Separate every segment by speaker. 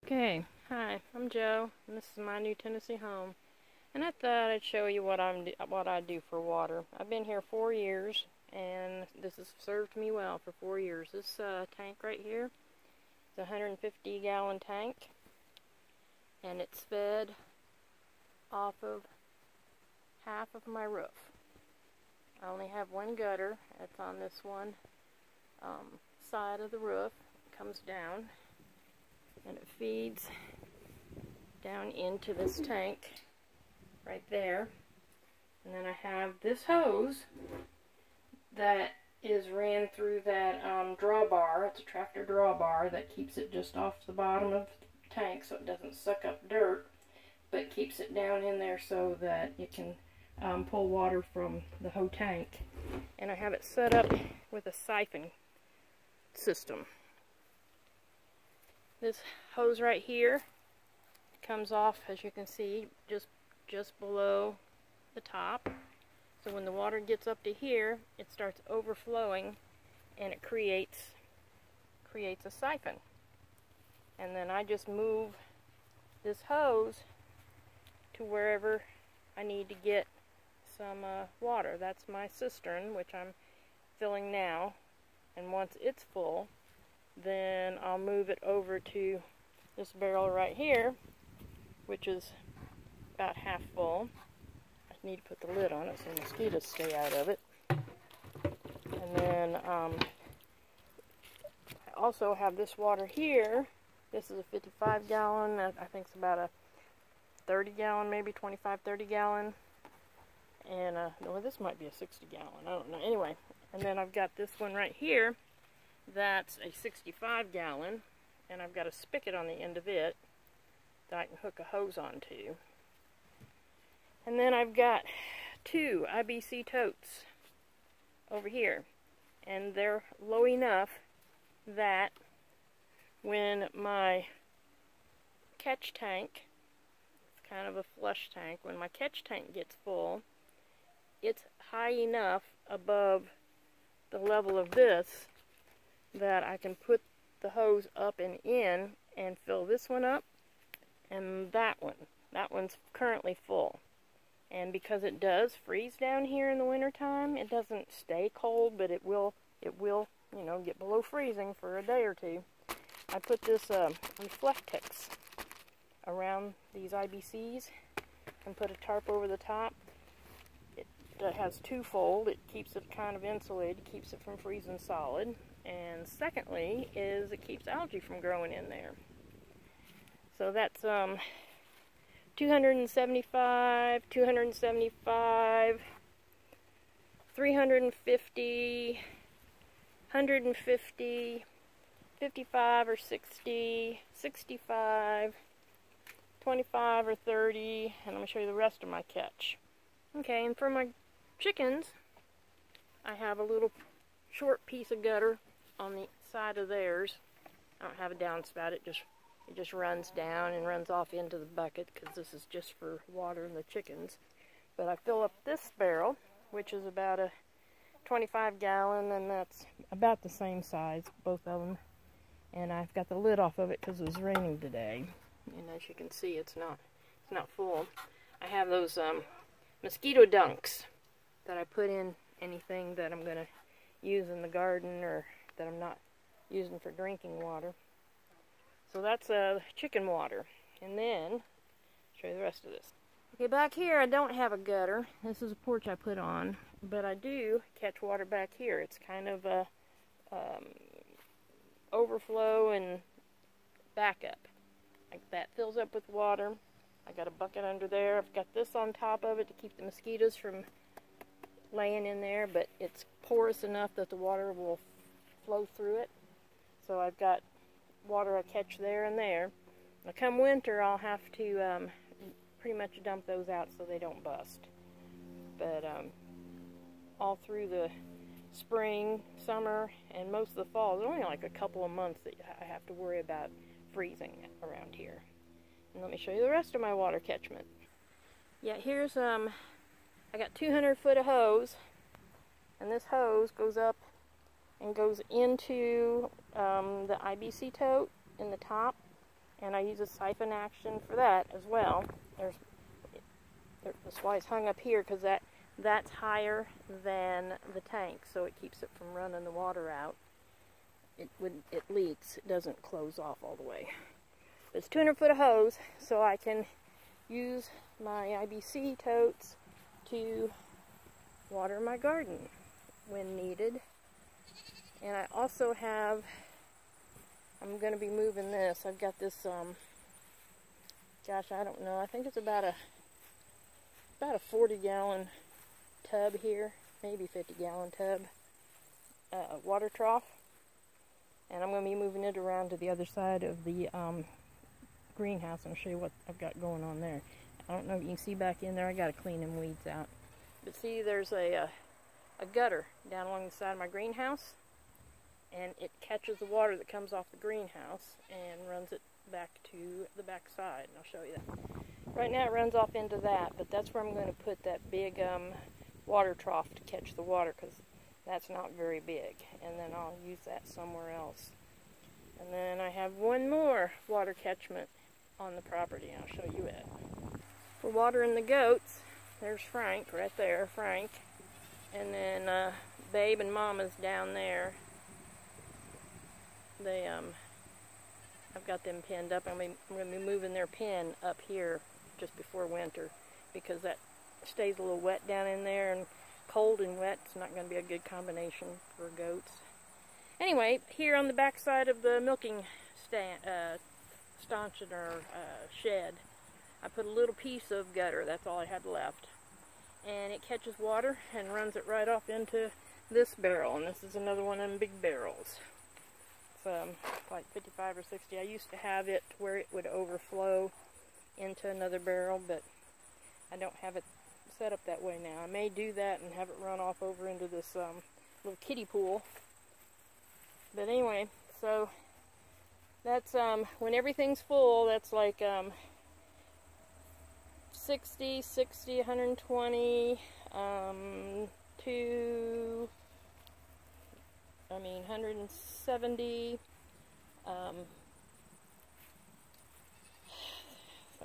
Speaker 1: Okay, hi, I'm Joe, and this is my new Tennessee home. And I thought I'd show you what I do for water. I've been here 4 years, and this has served me well for 4 years. This tank right here is a 150-gallon tank, and it's fed off of half of my roof. I only have one gutter. It's on this one side of the roof. It comes down, and it feeds down into this tank right there. And then I have this hose that is ran through that drawbar. It's a tractor drawbar that keeps it just off the bottom of the tank so it doesn't suck up dirt, but keeps it down in there so that it can pull water from the whole tank. And I have it set up with a siphon system. This hose right here comes off, as you can see, just below the top. So when the water gets up to here, it starts overflowing, and it creates a siphon. And then I just move this hose to wherever I need to get some water. That's my cistern, which I'm filling now. And once it's full, then I'll move it over to this barrel right here, which is about half full. I need to put the lid on it so mosquitoes stay out of it. And then I also have this water here. This is a 55-gallon. I think it's about a 30-gallon, maybe 25-30 gallon. And no, this might be a 60-gallon. I don't know. Anyway, and then I've got this one right here. That's a 65-gallon, and I've got a spigot on the end of it that I can hook a hose onto. And then I've got two IBC totes over here, and they're low enough that when my catch tank, it's kind of a flush tank, when my catch tank gets full, it's high enough above the level of this that I can put the hose up and in and fill this one up and that one. That one's currently full. And because it does freeze down here in the wintertime, it doesn't stay cold, but it will, you know, get below freezing for a day or two. I put this Reflectex around these IBCs and put a tarp over the top. It has twofold. It keeps it kind of insulated, keeps it from freezing solid. And secondly is it keeps algae from growing in there. So that's 275, 275, 350, 150, 55 or 60, 65, 25 or 30, and I'm going to show you the rest of my catch. Okay, and for my chickens, I have a little short piece of gutter on the side of theirs. I don't have a downspout, it just runs down and runs off into the bucket because this is just for watering the chickens. But I fill up this barrel, which is about a 25-gallon, and that's about the same size, both of them. And I've got the lid off of it because it was raining today. And as you can see, it's not full. I have those mosquito dunks that I put in anything that I'm going to use in the garden or that I'm not using for drinking water. So that's chicken water. And then, show you the rest of this. Okay, back here I don't have a gutter. This is a porch I put on, but I do catch water back here. It's kind of a overflow and backup. Like that fills up with water. I got a bucket under there. I've got this on top of it to keep the mosquitoes from laying in there, but it's porous enough that the water will flow through it. So I've got water I catch there and there. Now come winter, I'll have to pretty much dump those out so they don't bust. But all through the spring, summer, and most of the fall, there's only like a couple of months that I have to worry about freezing around here. And let me show you the rest of my water catchment. Yeah, here's I got 200 foot of hose, and this hose goes up and goes into the IBC tote in the top, and I use a siphon action for that as well. That's why it's hung up here, because that's higher than the tank, so it keeps it from running the water out. When it leaks, it doesn't close off all the way. But it's 200 foot of hose, so I can use my IBC totes to water my garden when needed. And I also have, I'm going to be moving this. I've got this, gosh, I don't know, I think it's about a 40-gallon tub here, maybe 50-gallon tub, water trough. And I'm going to be moving it around to the other side of the greenhouse, and I'll show you what I've got going on there. I don't know if you can see back in there. I got to clean them weeds out. But see, there's a gutter down along the side of my greenhouse, and it catches the water that comes off the greenhouse and runs it back to the back side, and I'll show you that. Right now it runs off into that, but that's where I'm going to put that big water trough to catch the water, because that's not very big, and then I'll use that somewhere else. And then I have one more water catchment on the property, and I'll show you it. For watering the goats, there's Frank right there, Frank, and then Babe and Mama's down there. They I've got them pinned up. I'm going to be moving their pen up here just before winter, because that stays a little wet down in there, and cold and wet, it's not going to be a good combination for goats. Anyway, here on the back side of the milking stanchion or shed, I put a little piece of gutter. That's all I had left. And it catches water and runs it right off into this barrel. And this is another one of them big barrels. It's like 55 or 60. I used to have it where it would overflow into another barrel, but I don't have it set up that way now. I may do that and have it run off over into this little kiddie pool. But anyway, so that's when everything's full, that's like 60, 120, 170,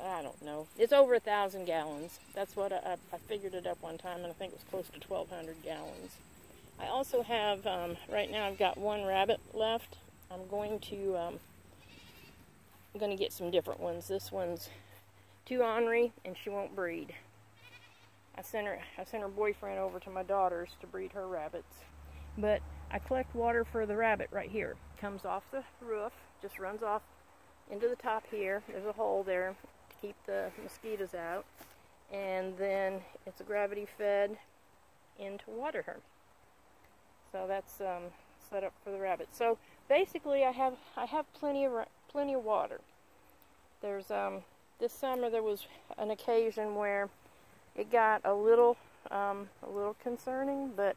Speaker 1: I don't know. It's over 1,000 gallons. That's what I figured it up one time, and I think it was close to 1,200 gallons. I also have, right now I've got one rabbit left. I'm going to get some different ones. This one's too ornery, and she won't breed. I sent her boyfriend over to my daughter's to breed her rabbits. But I collect water for the rabbit right here. Comes off the roof, just runs off into the top here. There's a hole there to keep the mosquitoes out. And then it's a gravity fed in to water her. So that's set up for the rabbits. So basically, I have plenty of water. There's this summer there was an occasion where it got a little concerning, but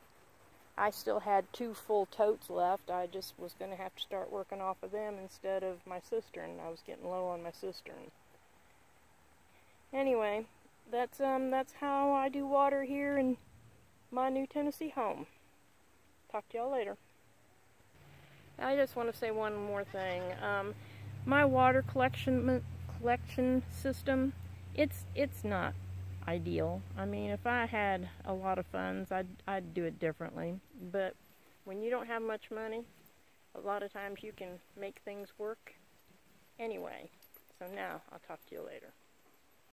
Speaker 1: I still had 2 full totes left. I just was going to have to start working off of them instead of my cistern. I was getting low on my cistern. Anyway, that's how I do water here in my new Tennessee home. Talk to y'all later. I just want to say one more thing. My water collection system, it's not ideal. I mean, if I had a lot of funds, I'd do it differently. But when you don't have much money, a lot of times you can make things work anyway. So now, I'll talk to you later.